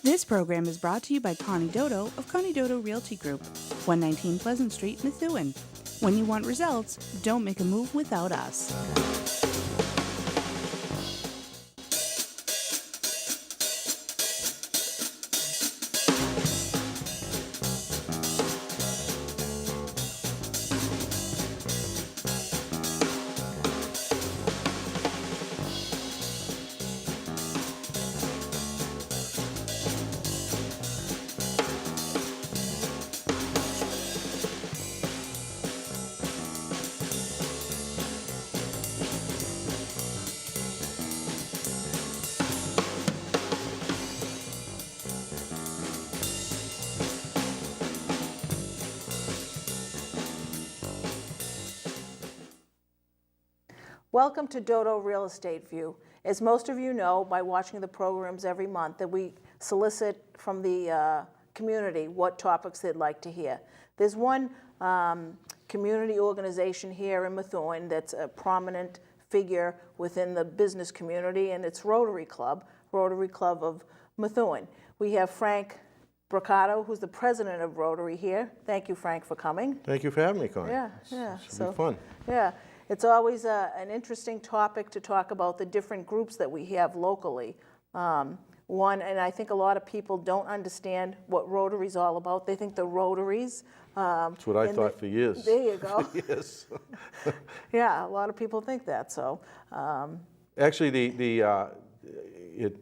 This program is brought to you by Connie Dodo of Connie Dodo Realty Group, 119 Pleasant Street, Methuen. When you want results, don't make a move without us. Welcome to Dodo Real Estate View. As most of you know by watching the programs every month, that we solicit from the community what topics they'd like to hear. There's one community organization here in Methuen that's a prominent figure within the business community, and it's Rotary Club of Methuen. We have Frank Broccato, who's the president of Rotary here. Thank you, Frank, for coming. Thank you for having me, Connie. Yeah. Should be fun. Yeah. It's always an interesting topic to talk about the different groups that we have locally. And I think a lot of people don't understand what Rotary's all about. They think the Rotaries. That's what I thought for years. There you go. Yes. Yeah, a lot of people think that. So. Actually, it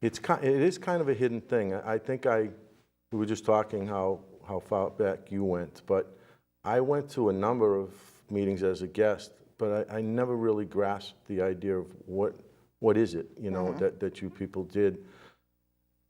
is kind of a hidden thing. I think we were just talking how far back you went, but I went to a number of meetings as a guest, but I never really grasped the idea of what is it, you know, that you people did.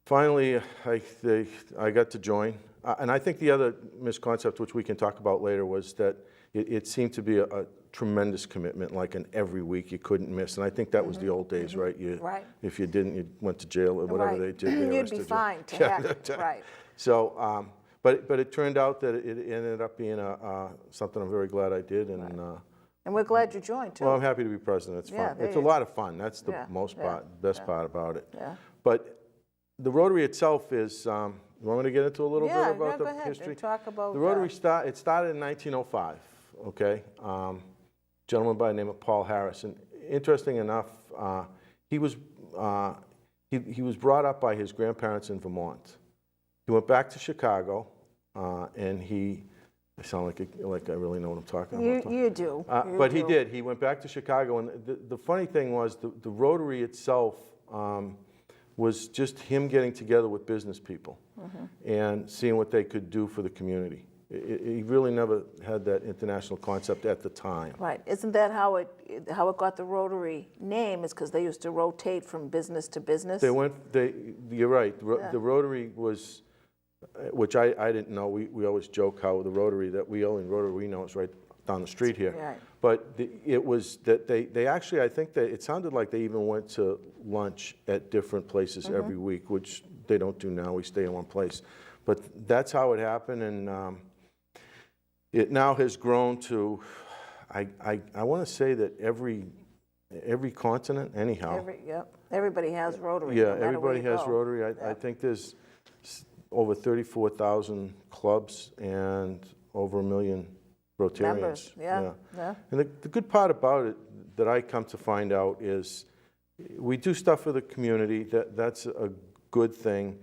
Finally, I got to join, and I think the other misconcept, which we can talk about later, was that it seemed to be a tremendous commitment, like an every week you couldn't miss, and I think that was the old days, right? Right. If you didn't, you went to jail or whatever they did. You'd be fined. Right. So, but it turned out that it ended up being something I'm very glad I did, And we're glad you joined, too. well, I'm happy to be president. It's fun. It's a lot of fun. That's the best part about it. Yeah. But the Rotary itself is, you want me to get into a little bit about go the ahead history? and talk about The Rotary it started in 1905, okay? Gentleman by the name of Paul Harris. And interesting enough, he was brought up by his grandparents in Vermont. He went back to Chicago, and I sound like I really know what I'm talking about. You do. But he did. He went back to Chicago, and the funny thing was the Rotary itself was just him getting together with business people and seeing what they could do for the community. He really never had that international concept at the time. Right. Isn't that how it got the Rotary name? Is because they used to rotate from business to business? You're right. The Rotary was, which I didn't know. We always joke how the Rotary that we own in Rotary Reno is right down the street here. Right. But it was that they actually, I think that it sounded like they even went to lunch at different places every week, which they don't do now. We stay in one place. But that's how it happened, and it now has grown to, I want to say that every continent, anyhow. Everybody has Rotary. Yeah, no matter everybody where you has go. Rotary. I think there's over 34,000 clubs and over 1 million Rotarians. Members, yeah. And the good part about it that I come to find out is we do stuff for the community. That's a good thing.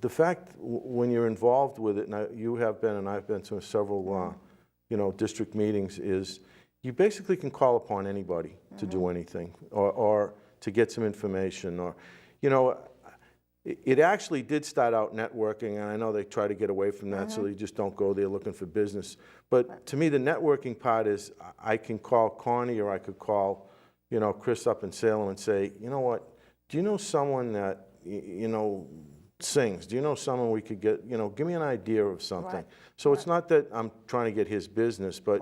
The fact when you're involved with it, and you have been, and I've been to several, district meetings, is you basically can call upon anybody to do anything, or to get some information, or, it actually did start out networking, and I know they try to get away from that, so they just don't go there looking for business. But to me, the networking part is I can call Connie, or I could call, Chris up in Salem and say, you know what, do you know someone that, sings? Do you know someone we could get, give me an idea of something. Right. So it's not that I'm trying to get his business, but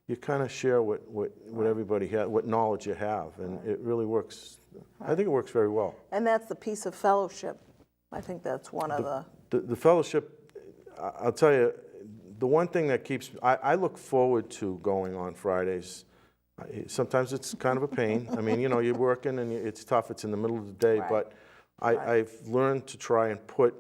you kind of share what everybody has, what knowledge you have, and it really works. I think it works very well. And that's the piece of fellowship. I think that's one of the fellowship. I'll tell you, the one thing that keeps, I look forward to going on Fridays. Sometimes it's kind of a pain. I mean, you're working and it's tough. It's in the middle of the day, but I've learned to try and put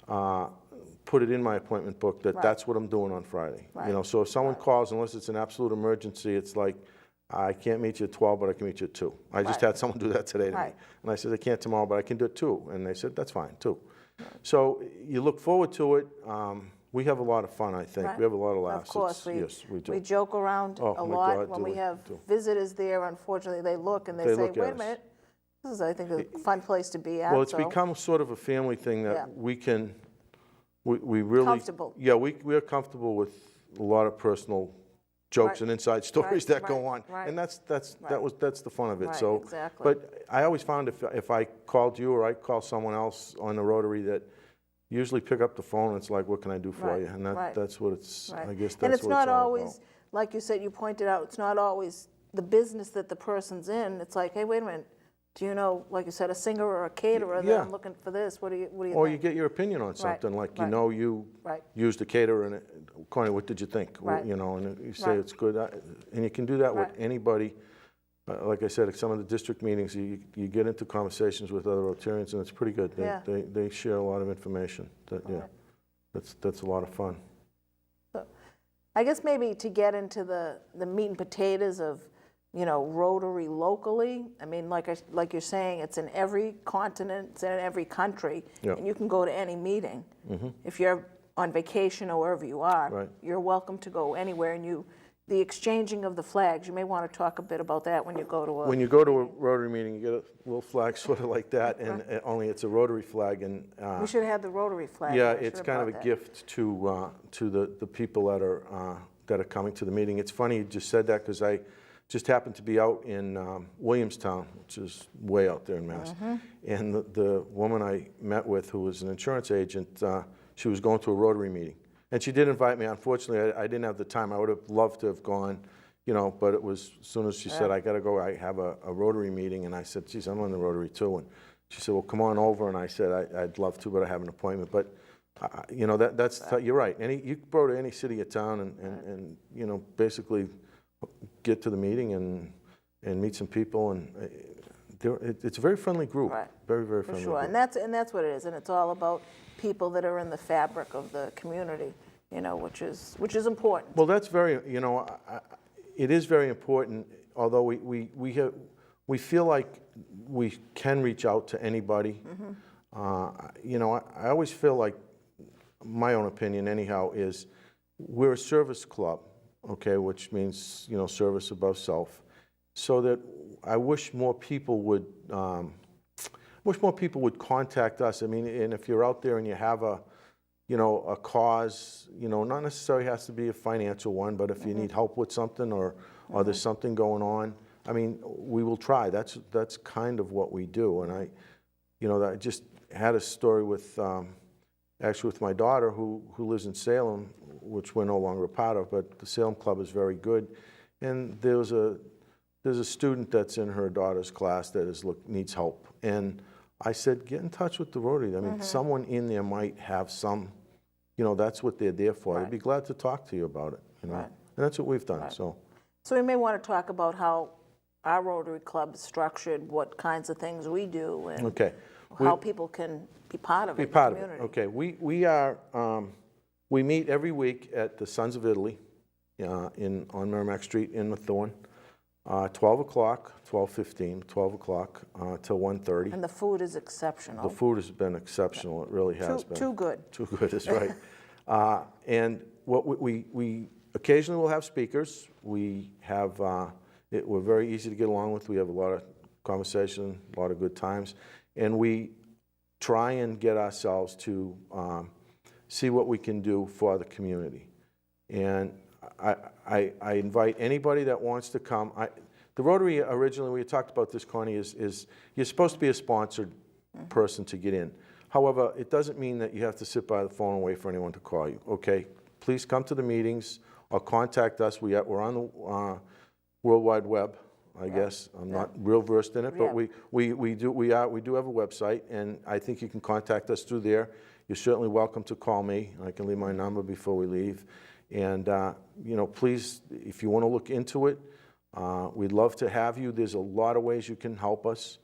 it in my appointment book that that's what I'm doing on Friday. You know, so if someone calls, unless it's an absolute emergency, it's like, I can't meet you at 12, but I can meet you at 2. I just had someone do that today to me. And I said, I can't tomorrow, but I can do it 2. And they said, that's fine, 2. So you look forward to it. We have a lot of fun, I think. We have a lot of laughs. Of course, yes, we do. We joke around a lot. God, When we do have do. visitors there, unfortunately, they look and they say, look at wait a us. minute, this is, I think, a fun place to be at. Well, it's so- become sort of a family thing that Yeah. we can, we really. Comfortable. Yeah, we are comfortable with a lot of personal jokes and inside stories that go on. And that's the fun of it. Right, So, exactly. but I always found if I called you or I called someone else on the Rotary that usually pick up the phone and it's like, what can I do for you? And that's what it's, I guess that's And it's what not it's all always, about. like you said, you pointed out, it's not always the business that the person's in. It's like, hey, wait a minute, do you know, like you said, a singer or a caterer that Yeah. I'm looking for this? What do you Or think? you get your opinion on something, like you right. know you Right. used a caterer and Connie, what did you think? Right. You know, and you say Right. it's good, and you can do that with Right. anybody. Like I said, at some of the district meetings, you get into conversations with other Rotarians, and it's pretty good. Yeah. They share a lot of information. That's a lot of fun. So, I guess maybe to get into the meat and potatoes of, you know, Rotary locally. I mean, like you're saying, it's in every continent, it's in every country, Yeah. and you can go to any meeting. If you're on vacation or wherever you are, Right. you're welcome to go anywhere. And the exchanging of the flags, you may want to talk a bit about that when you go to a. When you go to a Rotary meeting, you get a little flag sort of like that, and only it's a Rotary flag. And We should have the Rotary flag. yeah, I should it's have kind of a brought that. gift to the people that are coming to the meeting. It's funny you just said that because I just happened to be out in Williamstown, which is way out there in Mass. And the woman I met with, who was an insurance agent, she was going to a Rotary meeting. And she did invite me. Unfortunately, I didn't have the time. I would have loved to have gone, you know, but it was, as soon as she said, I got to go, I have a Rotary meeting. And I said, geez, I'm on the Rotary too. And she said, well, come on over. And I said, I'd love to, but I have an appointment. But, you know, you're right. You go to any city or town and you know, basically get to the meeting and meet some people. And it's a very friendly group. Right. Very, very For friendly sure, group. and that's what it is, and it's all about people that are in the fabric of the community, you know, which is important. Well, that's very, you know, it is very important, although we feel like we can reach out to anybody. You know, I always feel like, my own opinion anyhow, is we're a service club, okay, which means, you know, service above self, so that I wish more people would contact us. I mean, and if you're out there and you have a cause, you know, not necessarily has to be a financial one, but if you need help with something or there's something going on, I mean, we will try. That's kind of what we do. And I just had a story with, actually with my daughter who lives in Salem, which we're no longer a part of, but the Salem Club is very good. And there's a student that's in her daughter's class that needs help. And I said, get in touch with the Rotary. I mean, someone in there might have some, you know, that's what they're there for. They'd be glad to talk to you about it, you know. And that's what we've done, so. So we may want to talk about how our Rotary Club is structured, what kinds of things we do, and Okay. how people can be part of it. Be part of it, okay. We meet every week at the Sons of Italy on Merrimack Street in Methuen. 12 o'clock, 12:15, 12 o'clock till 1:30. And the food is exceptional. The food has been exceptional. It really has been. Too good. Too good is right. And what we occasionally will have speakers. We have we're very easy to get along with. We have a lot of conversation, a lot of good times, and we try and get ourselves to see what we can do for the community. And I invite anybody that wants to come. The Rotary originally, we talked about this, Connie, is you're supposed to be a sponsored person to get in. However, it doesn't mean that you have to sit by the phone and wait for anyone to call you, okay? Please come to the meetings or contact us. We're on the World Wide Web, I guess. I'm not real versed in it, but we do have a website, and I think you can contact us through there. You're certainly welcome to call me. I can leave my number before we leave. And, you know, please, if you want to look into it, we'd love to have you. There's a lot of ways you can help us.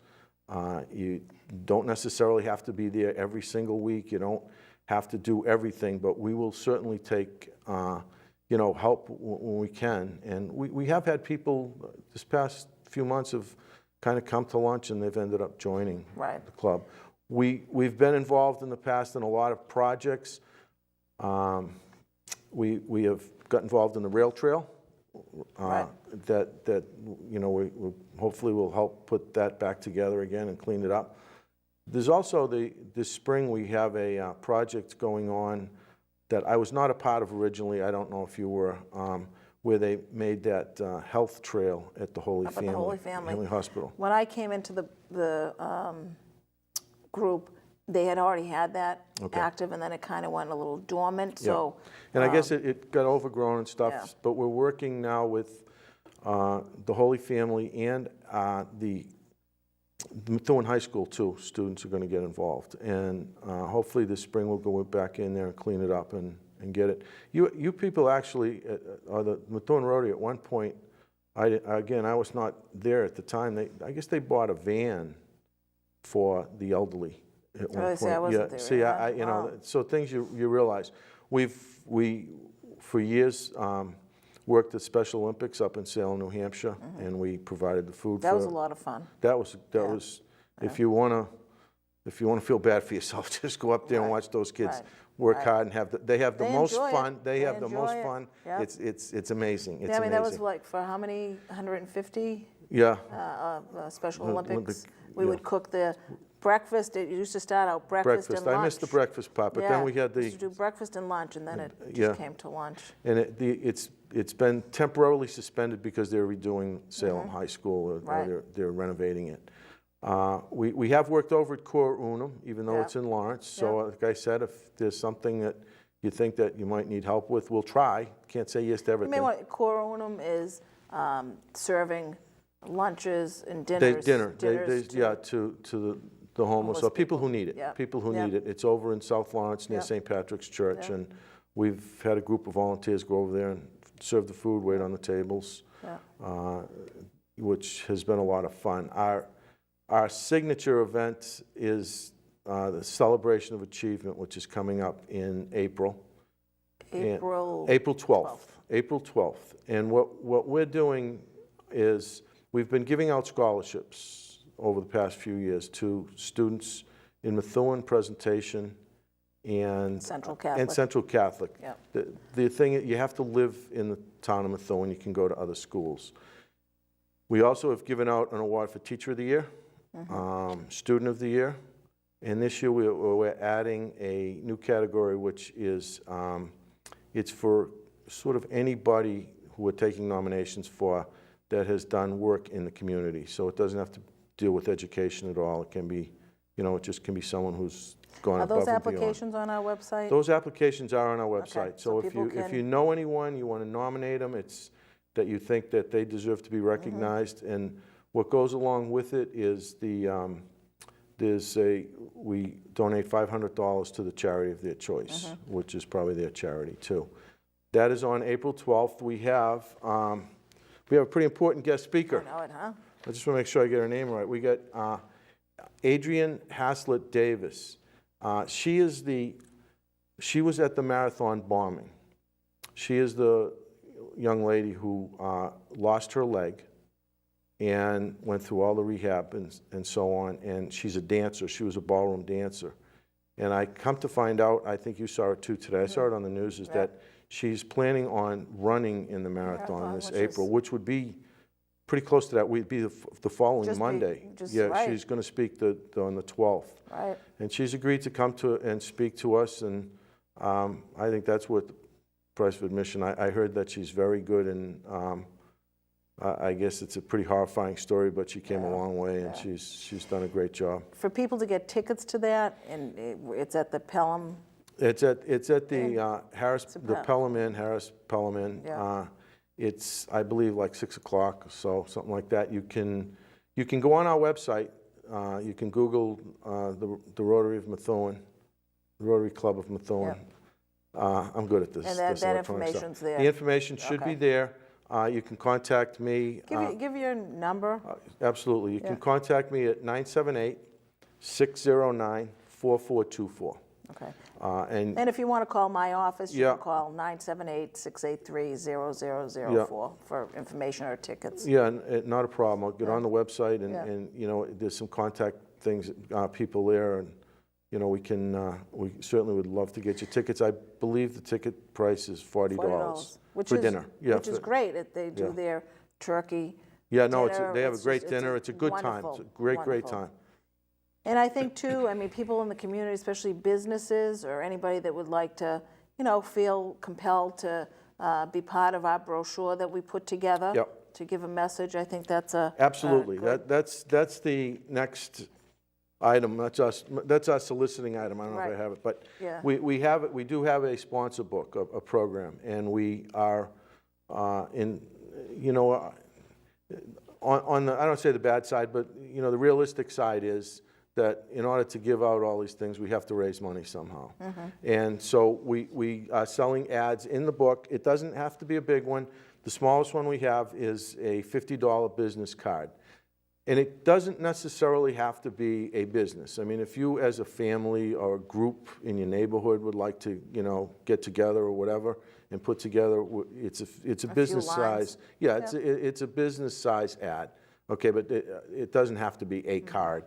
You don't necessarily have to be there every single week. You don't have to do everything, but we will certainly take, help when we can. And we have had people this past few months have kind of come to lunch and they've ended up joining the club. We've been involved in the past in a lot of projects. We have got involved in the rail trail. That we hopefully will help put that back together again and clean it up. There's also this spring we have a project going on that I was not a part of originally. I don't know if you were, where they made that health trail at the Holy Family, the Holy Family Hospital. When I came into the group, they had already had that active, and then it kind of went a little dormant. So, and I guess it got overgrown and stuff. Yeah. But we're working now with the Holy Family and the Methuen High School too. Students are going to get involved, and hopefully this spring we'll go back in there and clean it up and get it. You people actually, the Methuen Rotary at one point, I was not there at the time. I guess they bought a van for the elderly. At one point. I wasn't there. See, so things you realize. We for years worked at Special Olympics up in Salem, New Hampshire, and we provided the food. That was a lot of fun. That was. If you wanna feel bad for yourself, just go up there and watch those kids work hard and they have the most fun. They have the most fun. Yeah. It's amazing. It's I mean, amazing. that was like for how many? 150. Yeah. Special Olympics. We would cook the breakfast. It used to start out breakfast and lunch. I missed the breakfast part, but then we had we used to do breakfast and lunch, and then it just came to lunch. And it's been temporarily suspended because they're redoing Salem High School, or they're renovating it. We have worked over at Cor Unum, even though it's in Lawrence. So like I said, if there's something that you think that you might need help with, we'll try. Can't say yes to everything. You mean what Cor Unum is serving lunches and dinners? To the homeless, or people who need it. Yeah. People who need it. It's over in South Lawrence near St. Patrick's Church, and we've had a group of volunteers go over there and serve the food, wait on the tables, which has been a lot of fun. Our signature event is the Celebration of Achievement, which is coming up in April. April 12th. April 12th. And what we're doing is we've been giving out scholarships over the past few years to students in Methuen, Presentation, and Central Catholic. Yep. The thing is, you have to live in the town of Methuen. You can go to other schools. We also have given out an award for Teacher of the Year, Student of the Year, and this year we're adding a new category, which is it's for sort of anybody who we're taking nominations for that has done work in the community. So it doesn't have to deal with education at all. It can be, it just can be someone who's gone above and beyond. Are those applications on our website? Those applications are on our website. Okay, so if you know anyone, you want to nominate them, it's that you think that they deserve to be recognized. And what goes along with it is we donate $500 to the charity of their choice, which is probably their charity too. That is on April 12th. We have a pretty important guest speaker. I know it, huh? I just want to make sure I get her name right. We got Adrienne Haslett Davis. She was at the marathon bombing. She is the young lady who lost her leg and went through all the rehab and so on. And she's a dancer. She was a ballroom dancer. And I come to find out, I think you saw it too today. I saw it on the news, is that she's planning on running in the marathon this April, which would be pretty close to that. We'd be the following Monday. She's going to speak on the 12th. Right. And she's agreed to come to and speak to us, and I think that's worth the price of admission. I heard that she's very good, and I guess it's a pretty horrifying story, but she came a long way, and she's done a great job. For people to get tickets to that, and it's at the Pelham. It's at the Pelham Inn, Harris Pelham Inn. Yeah. It's, I believe, like 6 o'clock, so something like that. You can go on our website. You can Google the Rotary of Methuen, the Rotary Club of Methuen. I'm good at this. And that information's there. The information should be there. You can contact me. Give your number. Absolutely. You can contact me at 978-609-4424. Okay. And And if you want to call my office, you Yeah. can call 978-683-0004 for information or tickets. yeah, not a problem. I'll get on the website and, Yeah. and, you know, there's some contact things, people there, and, you know, we certainly would love to get you tickets. I believe the ticket price is $40 which for is, dinner. Yeah, which is great. They do Yeah. their turkey Yeah, no, dinner. they have a great It's dinner. It's a good time. It's a wonderful, great wonderful. time. And I think too, I mean, people in the community, especially businesses or anybody that would like to, you know, feel compelled to be part of our brochure that we put together Yep. to give a message. I think that's a Absolutely. good- That's the next item. That's our soliciting item. I don't know if Right. I have it, but Yeah. we have it. We do have a sponsor book, a program, and we are you know, on the, I don't say the bad side, but you know, the realistic side is that in order to give out all these things, we have to raise money somehow. And so we are selling ads in the book. It doesn't have to be a big one. The smallest one we have is a $50 business card. And it doesn't necessarily have to be a business. I mean, if you as a family or a group in your neighborhood would like to, you know, get together or whatever and put together, it's a business lines. size. Yeah, it's a business size ad. Okay, but it doesn't have to be a card.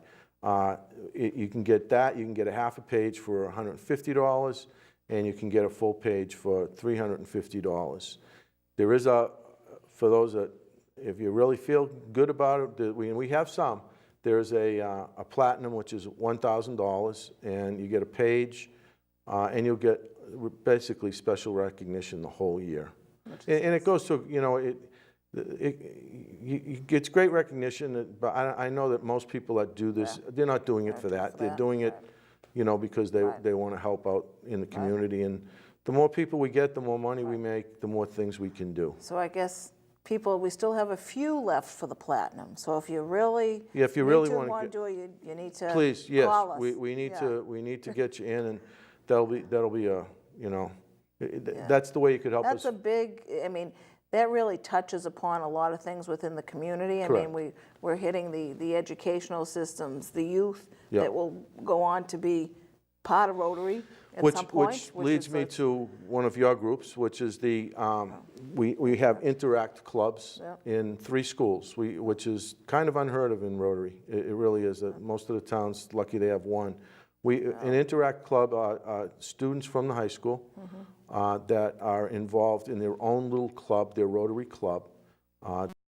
You can get that. You can get a half a page for $150, and you can get a full page for $350. There is for those that, if you really feel good about it, we have some. There's a platinum, which is $1,000, and you get a page, and you'll get basically special recognition the whole year. And it goes to, you know, it's great recognition, but I know that most people that do this, they're not doing it for that. They're doing it, you know, because they want to help out in the community. And the more people we get, the more money we make, the more things we can do. So I guess we still have a few left for the platinum. So if you really want to do it, you need to please, yes, call us. we need to get you in, and that'll be a, you know, that's the way you could help That's us. a big, I mean, that really touches upon a lot of things within the community. I Correct. mean, we're hitting the educational systems, the youth Yeah. that will go on to be part of Rotary at some point. Which leads is me like- to one of your groups, which is we have Interact clubs Yeah. in 3 schools, which is kind of unheard of in Rotary. It really is. Most of the towns, lucky they have one. An Interact club are students from the high school that are involved in their own little club, their Rotary club.